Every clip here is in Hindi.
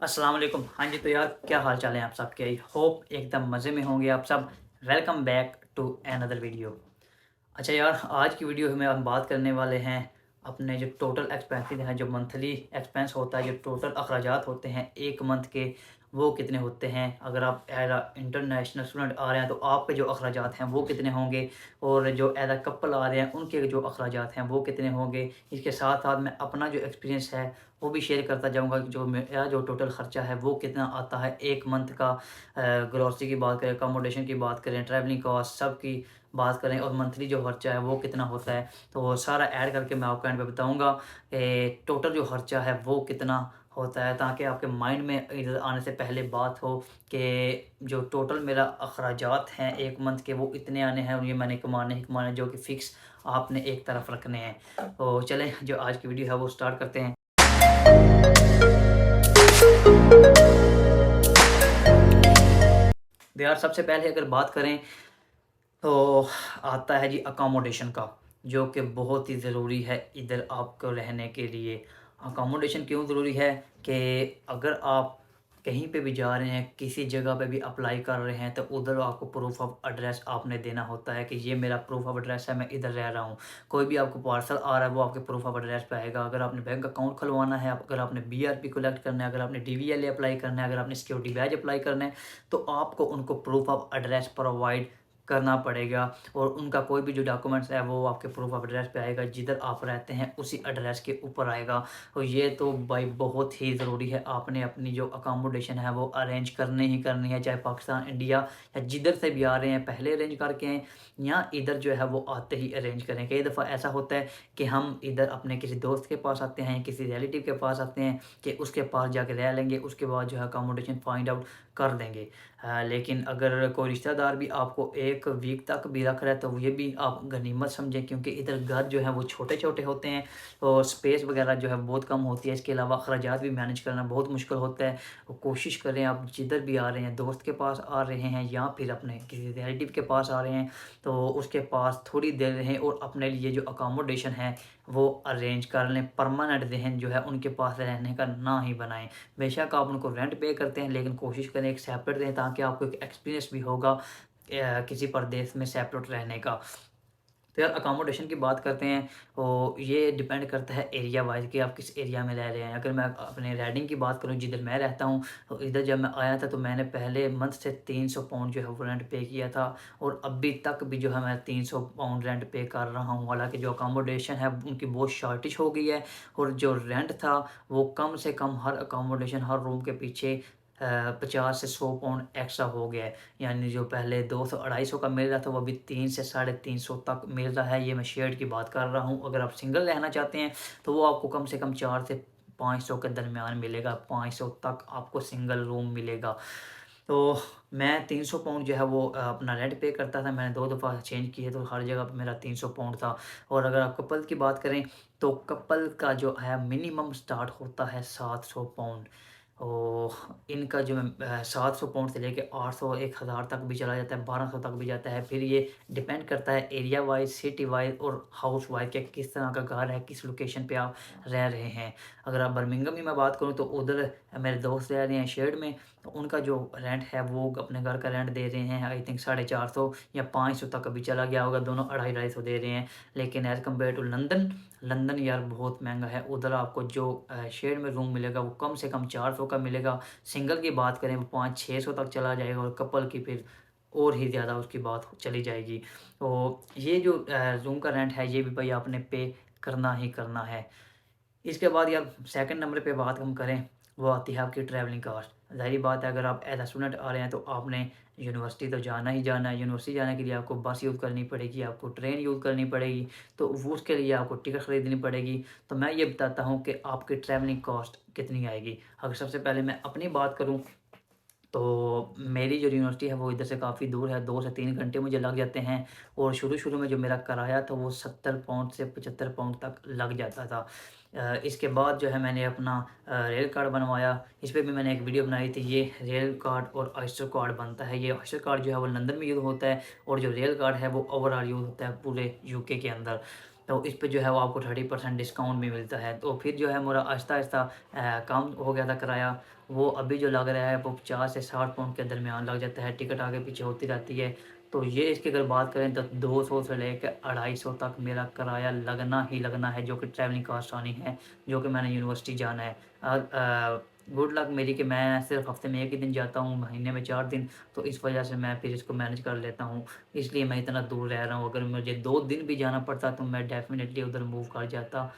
अस्सलाम वालेकुम। हाँ जी, तो यार क्या हाल चाल है आप सबके? आई होप एकदम मज़े में होंगे आप सब। Welcome back to another video. अच्छा यार, आज की वीडियो में हम बात करने वाले हैं अपने जो टोटल एक्सपेंसेस हैं, जो मंथली एक्सपेंस होता है, जो टोटल अखराजात होते हैं एक मंथ के, वो कितने होते हैं। अगर आप एज अ इंटरनेशनल स्टूडेंट आ रहे हैं तो आपके जो अखराजात हैं वो कितने होंगे, और जो एज अ कपल आ रहे हैं उनके जो अखराजात हैं वो कितने होंगे। इसके साथ साथ मैं अपना जो एक्सपीरियंस है वो भी शेयर करता जाऊँगा कि जो मेरा जो टोटल ख़र्चा है वो कितना आता है एक मंथ का। ग्रॉसरी की बात करें, अकोमोडेशन की बात करें, ट्रैवलिंग कॉस्ट सब की बात करें, और मंथली जो खर्चा है वो कितना होता है, तो वो सारा ऐड करके मैं आपको एंड पे बताऊँगा कि टोटल जो खर्चा है वो कितना होता है, ताकि आपके माइंड में इधर आने से पहले बात हो कि जो टोटल मेरा अखराजात हैं एक मंथ के वो इतने आने हैं, और ये मैंने कमाने ही कमाने जो कि फ़िक्स आपने एक तरफ रखने हैं। तो चलें, जो आज की वीडियो है वो स्टार्ट करते हैं। तो यार सबसे पहले अगर बात करें तो आता है जी अकोमोडेशन का, जो कि बहुत ही ज़रूरी है इधर आपको रहने के लिए। अकोमोडेशन क्यों ज़रूरी है कि अगर आप कहीं पे भी जा रहे हैं, किसी जगह पे भी अप्लाई कर रहे हैं, तो उधर आपको प्रूफ ऑफ एड्रेस आपने देना होता है कि ये मेरा प्रूफ ऑफ एड्रेस है, मैं इधर रह रहा हूँ। कोई भी आपको पार्सल आ रहा है वो आपके प्रूफ ऑफ एड्रेस पे आएगा। अगर आपने बैंक अकाउंट खुलवाना है, अगर आपने बीआरपी कलेक्ट करना है, अगर आपने डीवीएलए अप्लाई करना है, अगर आपने सिक्योरिटी बैज अप्लाई करना है, तो आपको उनको प्रूफ ऑफ एड्रेस प्रोवाइड करना पड़ेगा। और उनका कोई भी जो डॉक्यूमेंट्स है वो आपके प्रूफ ऑफ एड्रेस पे आएगा, जिधर आप रहते हैं उसी एड्रेस के ऊपर आएगा। तो ये तो भाई बहुत ही ज़रूरी है, आपने अपनी जो अकामोडेशन है वो अरेंज करनी ही करनी है, चाहे पाकिस्तान, इंडिया या जिधर से भी आ रहे हैं पहले अरेंज करके आएँ, या इधर जो है वो आते ही अरेंज करें। कई दफ़ा ऐसा होता है कि हम इधर अपने किसी दोस्त के पास आते हैं, किसी रिलेटिव के पास आते हैं कि उसके पास जाके रह लेंगे, उसके बाद जो है अकामोडेशन फाइंड आउट कर देंगे। लेकिन अगर कोई रिश्तेदार भी आपको 1 वीक तक भी रख रहा है तो ये भी आप गनीमत समझें, क्योंकि इधर घर जो है वो छोटे-छोटे होते हैं और स्पेस वगैरह जो है बहुत कम होती है। इसके अलावा अखराजात भी मैनेज करना बहुत मुश्किल होता है। तो कोशिश करें, आप जिधर भी आ रहे हैं, दोस्त के पास आ रहे हैं या फिर अपने किसी रिलेटिव के पास आ रहे हैं, तो उसके पास थोड़ी देर रहें और अपने लिए जो अकोमोडेशन है वो अरेंज कर लें। परमानेंट ज़हन जो है उनके पास रहने का ना ही बनाएँ। बेशक आप उनको रेंट पे करते हैं, लेकिन कोशिश करें एक सेपरेट दें, ताकि आपको एक एक्सपीरियंस भी होगा किसी प्रदेश में सेपरेट रहने का। तो यार अकोमोडेशन की बात करते हैं, तो ये डिपेंड करता है एरिया वाइज़ कि आप किस एरिया में रह रहे हैं। अगर मैं अपने रेडिंग की बात करूँ जिधर मैं रहता हूँ, तो इधर जब मैं आया था तो मैंने पहले मंथ से 300 पाउंड जो है वो रेंट पे किया था, और अभी तक भी जो है मैं 300 पाउंड रेंट पे कर रहा हूँ। हालाँकि जो अकोमोडेशन है उनकी बहुत शॉर्टेज हो गई है, और जो रेंट था वो कम से कम हर अकोमोडेशन हर रूम के पीछे 50 से 100 पाउंड एक्स्ट्रा हो गया है। यानी जो पहले 200 250 का मिल रहा था वो अभी 3 से 350 तक मिल रहा है। ये मैं शेयर्ड की बात कर रहा हूँ। अगर आप सिंगल रहना चाहते हैं तो वो आपको कम से कम 4 से 500 के दरमियान मिलेगा, 500 तक आपको सिंगल रूम मिलेगा। तो मैं 300 पाउंड जो है वो अपना रेंट पे करता था। मैंने 2 दफ़ा चेंज किए तो हर जगह पे मेरा 300 पाउंड था। और अगर आप कपल की बात करें तो कपल का जो है मिनिमम स्टार्ट होता है 700 पाउंड। और इनका जो 700 पाउंड से लेके 800 1000 तक भी चला जाता है, 1200 तक भी जाता है। फिर ये डिपेंड करता है एरिया वाइज़, सिटी वाइज़ और हाउस वाइज़ कि किस तरह का घर है, किस लोकेशन पे आप रह रहे हैं। अगर आप बर्मिंघम की मैं बात करूँ तो उधर मेरे दोस्त रह रहे हैं शेयर्ड में, तो उनका जो रेंट है वो अपने घर का रेंट दे रहे हैं आई थिंक 450 या 500 तक अभी चला गया होगा, दोनों 250-250 दे रहे हैं। लेकिन as compare to London, London यार बहुत महंगा है। उधर आपको जो शेयर में रूम मिलेगा वो कम से कम 400 का मिलेगा। सिंगल की बात करें वो 500-600 तक चला जाएगा, और कपल की फिर और ही ज़्यादा उसकी बात चली जाएगी। तो ये जो रूम का रेंट है ये भी भाई आपने पे करना ही करना है। इसके बाद यार सेकंड नंबर पे बात हम करें, वो आती है आपकी ट्रैवलिंग कॉस्ट। ज़ाहिर बात है, अगर आप एज़ अ स्टूडेंट आ रहे हैं तो आपने यूनिवर्सिटी तो जाना ही जाना है। यूनिवर्सिटी जाने के लिए आपको बस यूज़ करनी पड़ेगी, आपको ट्रेन यूज़ करनी पड़ेगी, तो वो उसके लिए आपको टिकट खरीदनी पड़ेगी। तो मैं ये बताता हूँ कि आपकी ट्रैवलिंग कॉस्ट कितनी आएगी। अगर सबसे पहले मैं अपनी बात करूँ तो मेरी जो यूनिवर्सिटी है वो इधर से काफ़ी दूर है, 2 से 3 घंटे मुझे लग जाते हैं। और शुरू-शुरू में जो मेरा किराया था वो 70 पाउंड से 75 पाउंड तक लग जाता था। इसके बाद जो है मैंने अपना रेल कार्ड बनवाया। इस पे भी मैंने एक वीडियो बनाई थी। ये रेल कार्ड और ऑयस्टर कार्ड बनता है। ये ऑयस्टर कार्ड जो है वो लंदन में यूज़ होता है, और जो रेल कार्ड है वो ओवरऑल यूज़ होता है पूरे यूके के अंदर। तो इस पे जो है वो आपको 30% डिस्काउंट भी मिलता है। तो फिर जो है मेरा आहिस्ता-आहिस्ता कम हो गया था किराया। वो अभी जो लग रहा है वो 50 से 60 पाउंड के दरमियान लग जाता है, टिकट आगे पीछे होती रहती है। तो ये इसकी अगर बात करें तो 200 से लेके 250 तक मेरा किराया लगना ही लगना है, जो कि ट्रैवलिंग कॉस्ट आनी है, जो कि मैंने यूनिवर्सिटी जाना है। गुड लक मेरी कि मैं सिर्फ़ हफ़्ते में 1 ही दिन जाता हूँ, महीने में 4 दिन, तो इस वजह से मैं फिर इसको मैनेज कर लेता हूँ। इसलिए मैं इतना दूर रह रहा हूँ। अगर मुझे 2 दिन भी जाना पड़ता तो मैं डेफ़िनेटली उधर मूव कर जाता,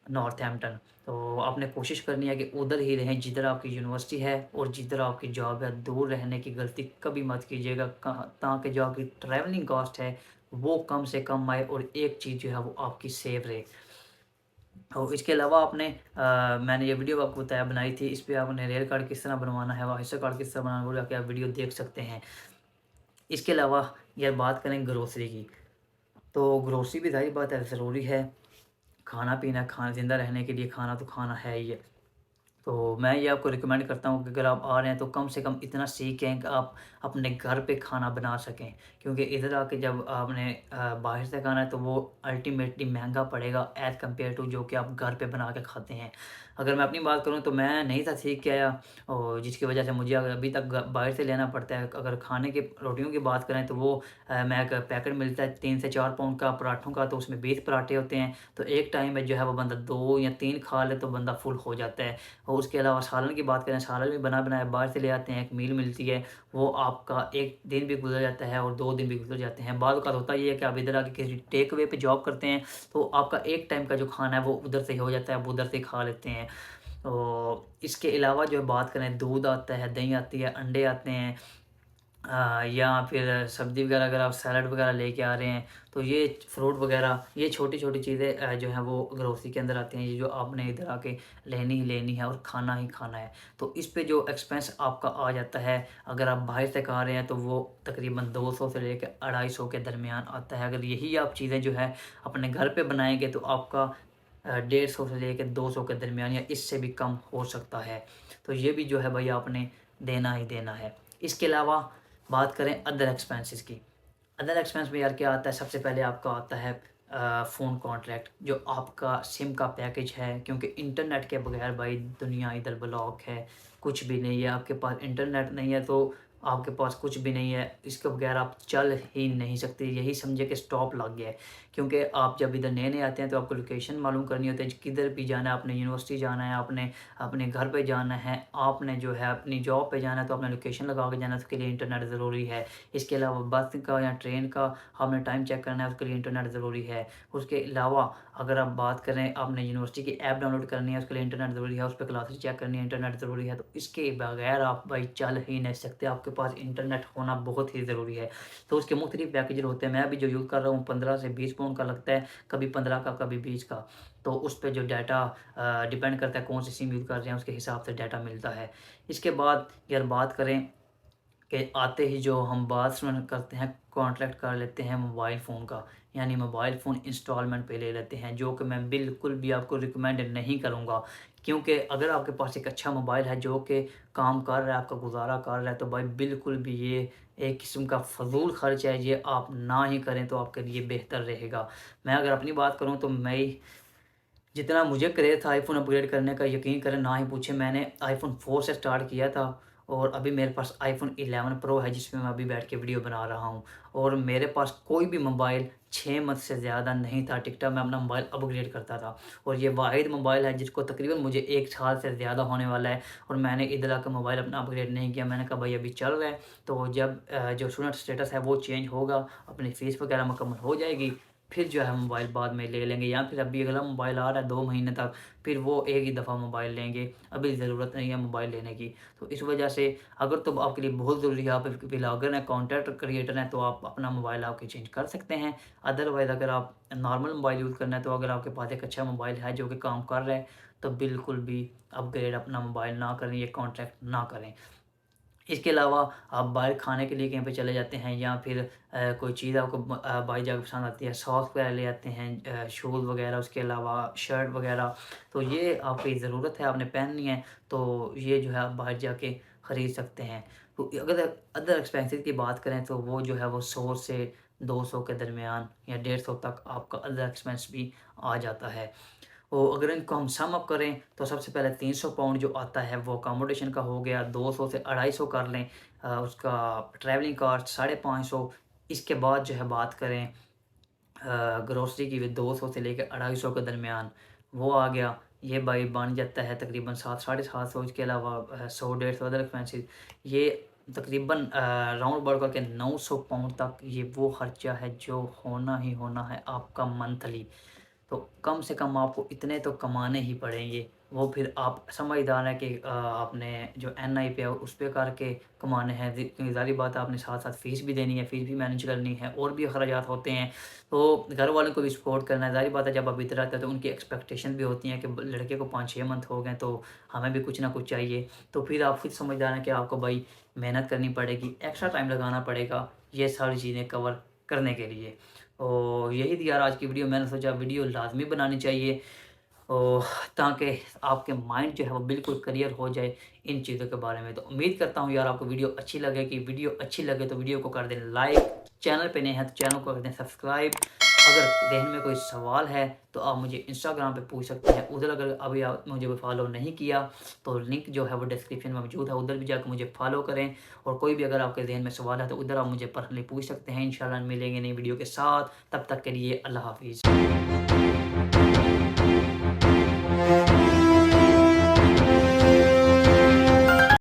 नॉर्थहैम्पटन। तो आपने कोशिश करनी है कि उधर ही रहें जिधर आपकी यूनिवर्सिटी है और जिधर आपकी जॉब है। दूर रहने की गलती कभी मत कीजिएगा, ताकि जो आपकी ट्रैवलिंग कॉस्ट है वो कम से कम आए और एक चीज़ जो है वो आपकी सेव रहे। और इसके अलावा मैंने ये वीडियो आपको बताया बनाई थी, इस पे आपने रेल कार्ड किस तरह बनवाना है, वाइसर कार्ड किस तरह बनाना है, वो जाके आप वीडियो देख सकते हैं। इसके अलावा यार बात करें ग्रोसरी की, तो ग्रोसरी भी ज़ाहिर बात है ज़रूरी है। खाना-पीना, ज़िंदा रहने के लिए खाना तो खाना है ही है। तो मैं ये आपको रिकमेंड करता हूँ कि अगर आप आ रहे हैं तो कम से कम इतना सीखें कि आप अपने घर पे खाना बना सकें। क्योंकि इधर आके जब आपने बाहर से खाना है तो वो अल्टीमेटली महँगा पड़ेगा एज़ कम्पेयर टू जो कि आप घर पे बना के खाते हैं। अगर मैं अपनी बात करूँ तो मैं नहीं था सीख के आया, और जिसकी वजह से मुझे अभी तक बाहर से लेना पड़ता है। अगर खाने की रोटियों की बात करें तो वो मैं एक पैकेट मिलता है 3 से 4 पाउंड का पराठों का, तो उसमें 20 पराठे होते हैं। तो एक टाइम में जो है वो बंदा 2 या 3 खा ले तो बंदा फुल हो जाता है। और उसके अलावा सालन की बात करें, सालन भी बना-बनाया बाहर से ले आते हैं, एक मील मिलती है, वो आपका 1 दिन भी गुज़र जाता है और 2 दिन भी गुज़र जाते हैं। बाद वक़्त होता ये है कि आप इधर आके किसी टेक अवे पे जॉब करते हैं, तो आपका एक टाइम का जो खाना है वो उधर से ही हो जाता है, आप उधर से ही खा लेते हैं। और इसके अलावा जो बात करें, दूध आता है, दही आती है, अंडे आते हैं, या फिर सब्ज़ी वगैरह अगर आप सैलड वगैरह लेके आ रहे हैं, तो ये फ्रूट वगैरह, ये छोटी-छोटी चीज़ें जो हैं वो ग्रोसरी के अंदर आती हैं। ये जो आपने इधर आके लेनी ही लेनी है और खाना ही खाना है। तो इस पे जो एक्सपेंस आपका आ जाता है, अगर आप बाहर से खा रहे हैं तो वो तकरीबन 200 से लेके 250 के दरमियान आता है। अगर यही आप चीज़ें जो है अपने घर पे बनाएँगे तो आपका 150 से लेके 200 के दरमियान या इससे भी कम हो सकता है। तो ये भी जो है भई आपने देना ही देना है। इसके अलावा बात करें अदर एक्सपेंसेस की। अदर एक्सपेंस में यार क्या आता है, सबसे पहले आपका आता है फ़ोन कॉन्ट्रैक्ट, जो आपका सिम का पैकेज है, क्योंकि इंटरनेट के बगैर भाई दुनिया इधर ब्लॉक है, कुछ भी नहीं है। आपके पास इंटरनेट नहीं है तो आपके पास कुछ भी नहीं है, इसके बगैर आप चल ही नहीं सकते। यही समझे कि स्टॉप लग गया है, क्योंकि आप जब इधर नए-नए आते हैं तो आपको लोकेशन मालूम करनी होती है, किधर भी जाना है, आपने यूनिवर्सिटी जाना है, आपने अपने घर पे जाना है, आपने जो है अपनी जॉब पे जाना है, तो आपने लोकेशन लगा के जाना है, उसके लिए इंटरनेट ज़रूरी है। इसके अलावा बस का या ट्रेन का आपने टाइम चेक करना है, उसके लिए इंटरनेट ज़रूरी है। उसके अलावा अगर आप बात करें, आपने यूनिवर्सिटी की ऐप डाउनलोड करनी है, उसके लिए इंटरनेट ज़रूरी है, उस पे क्लासेस चेक करनी है, इंटरनेट ज़रूरी है। तो इसके बगैर आप भाई चल ही नहीं सकते, आपके पास इंटरनेट होना बहुत ही ज़रूरी है। तो उसके मुख्तलिफ पैकेज होते हैं, मैं अभी जो यूज़ कर रहा हूँ 15 से 20 पाउंड का लगता है, कभी 15 का, कभी 20 का। तो उस पे जो डाटा डिपेंड करता है कौन सी सिम यूज़ कर रहे हैं, उसके हिसाब से डाटा मिलता है। इसके बाद यार बात करें कि आते ही जो हम बात शुरू करते हैं, कॉन्ट्रैक्ट कर लेते हैं मोबाइल फ़ोन का, यानी मोबाइल फ़ोन इंस्टॉलमेंट पे ले लेते हैं, जो कि मैं बिल्कुल भी आपको रिकमेंड नहीं करूँगा। क्योंकि अगर आपके पास एक अच्छा मोबाइल है जो कि काम कर रहा है, आपका गुज़ारा कर रहा है, तो भाई बिल्कुल भी ये एक किस्म का फ़ज़ूल ख़र्च है, ये आप ना ही करें तो आपके लिए बेहतर रहेगा। मैं अगर अपनी बात करूँ तो जितना मुझे क्रेज़ था आईफ़ोन अपग्रेड करने का, यकीन करें ना ही पूछें, मैंने आईफ़ोन 4 से स्टार्ट किया था और अभी मेरे पास आईफ़ोन 11 प्रो है, जिसमें मैं अभी बैठ के वीडियो बना रहा हूँ। और मेरे पास कोई भी मोबाइल 6 मंथ से ज़्यादा नहीं था, टिकटॉक मैं अपना मोबाइल अपग्रेड करता था। और ये वाहिद मोबाइल है जिसको तकरीबन मुझे 1 साल से ज़्यादा होने वाला है और मैंने इधर आकर मोबाइल अपना अपग्रेड नहीं किया। मैंने कहा भाई अभी चल रहा है, तो जब जो स्टूडेंट स्टेटस है वो चेंज होगा, अपनी फ़ीस वगैरह मुकम्मल हो जाएगी, फिर जो है मोबाइल बाद में ले लेंगे, या फिर अभी अगला मोबाइल आ रहा है 2 महीने तक, फिर वो एक ही दफ़ा मोबाइल लेंगे, अभी ज़रूरत नहीं है मोबाइल लेने की। तो इस वजह से अगर तो आपके लिए बहुत ज़रूरी है, आप एक व्लॉगर हैं, कंटेंट क्रिएटर हैं, तो आप अपना मोबाइल आपके चेंज कर सकते हैं। अदरवाइज़ अगर आप नॉर्मल मोबाइल यूज़ करना है, तो अगर आपके पास एक अच्छा मोबाइल है जो कि काम कर रहा है, तो बिल्कुल भी अपग्रेड अपना मोबाइल ना करें, ये कॉन्ट्रैक्ट ना करें। इसके अलावा आप बाहर खाने के लिए कहीं पे चले जाते हैं, या फिर कोई चीज़ आपको बाहर जाके पसंद आती है, सॉस वगैरह ले आते हैं, शूज़ वगैरह, उसके अलावा शर्ट वगैरह, तो ये आपकी ज़रूरत है, आपने पहननी है, तो ये जो है आप बाहर जाके ख़रीद सकते हैं। तो अगर अदर एक्सपेंसेस की बात करें तो वो जो है वो 100 से 200 के दरमियान या 150 तक आपका अदर एक्सपेंस भी आ जाता है। और अगर इनको हम सम अप करें तो सबसे पहले 300 पाउंड जो आता है वो अकोमोडेशन का हो गया, 200 से 250 कर लें उसका ट्रैवलिंग कॉस्ट 550। इसके बाद जो है बात करें ग्रोसरी की भी 200 से लेकर 250 के दरमियान वो आ गया। ये भाई बन जाता है तकरीबन 700-750। इसके अलावा 100-150 अदर एक्सपेंसिस, ये तकरीबन राउंड अबाउट करके 900 पाउंड तक ये वो खर्चा है जो होना ही होना है आपका मंथली। तो कम से कम आपको इतने तो कमाने ही पड़ेंगे। वो फिर आप समझदार हैं कि आपने जो एनआई पे है उस पे करके कमाने हैं, क्योंकि ज़ाहिर बात है आपने साथ साथ फ़ीस भी देनी है, फ़ीस भी मैनेज करनी है और भी अखराजात होते हैं। तो घर वालों को भी सपोर्ट करना है। ज़ाहिर बात है जब आप इधर आते हैं तो उनकी एक्सपेक्टेशन भी होती हैं कि लड़के को 5-6 मंथ हो गए तो हमें भी कुछ ना कुछ चाहिए। तो फिर आप खुद समझदार हैं कि आपको भाई मेहनत करनी पड़ेगी, एक्स्ट्रा टाइम लगाना पड़ेगा ये सारी चीज़ें कवर करने के लिए। और यही थी यार आज की वीडियो। मैंने सोचा वीडियो लाजमी बनानी चाहिए और ताकि आपके माइंड जो है वो बिल्कुल क्लियर हो जाए इन चीज़ों के बारे में। तो उम्मीद करता हूँ यार आपको वीडियो अच्छी लगेगी। वीडियो अच्छी लगे तो वीडियो को कर दें लाइक, चैनल पे नए हैं तो चैनल को कर दें सब्सक्राइब। अगर जहन में कोई सवाल है तो आप मुझे इंस्टाग्राम पे पूछ सकते हैं। उधर अगर अभी आप मुझे फॉलो नहीं किया तो लिंक जो है वो डिस्क्रिप्शन में मौजूद है, उधर भी जाकर मुझे फॉलो करें। और कोई भी अगर आपके जहन में सवाल है तो उधर आप मुझे पर्सनली पूछ सकते हैं। इंशाल्लाह मिलेंगे नई वीडियो के साथ, तब तक के लिए अल्लाह हाफिज़।